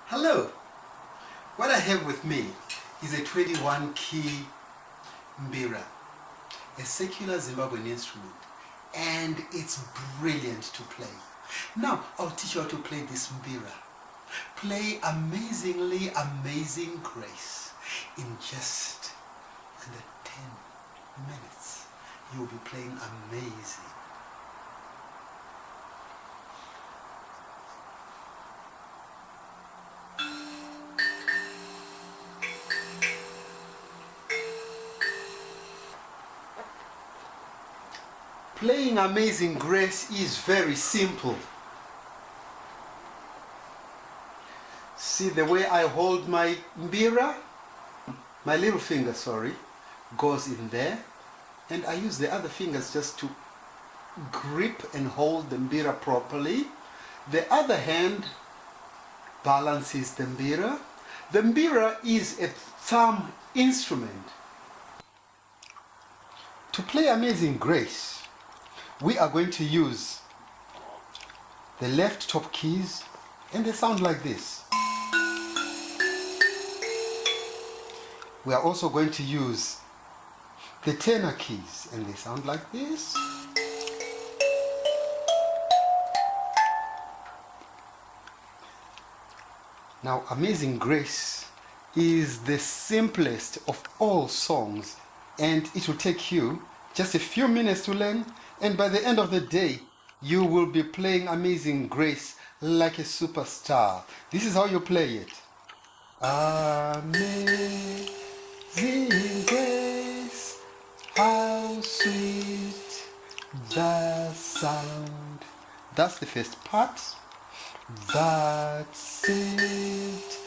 Hello! What I have with me is a 21-key Mbira, a secular Zimbabwean instrument, and it's brilliant to play. Now, I'll teach you how to play this Mbira. Play Amazingly Amazing Grace in just under 10 minutes. You'll be playing amazing. Playing Amazing Grace is very simple. See the way I hold my Mbira? My little finger, goes in there, and I use the other fingers just to grip and hold the Mbira properly. The other hand balances the Mbira. The Mbira is a thumb instrument. To play Amazing Grace, we are going to use the left top keys, and they sound like this. We are also going to use the tenor keys, and they sound like this. Now, Amazing Grace is the simplest of all songs, and it will take you just a few minutes to learn, and by the end of the day, you will be playing Amazing Grace like a superstar. This is how you play it. Amazing Grace, how sweet the sound. That's the first part. That saved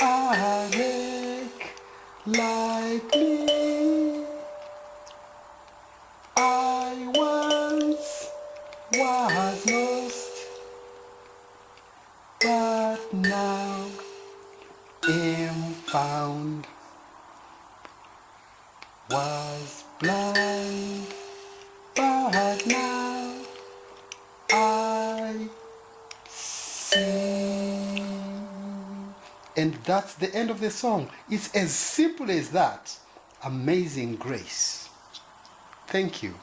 a wretch like me. I once was lost, but now am found. Was blind, but now I see. And that's the end of the song. It's as simple as that. Amazing Grace. Thank you.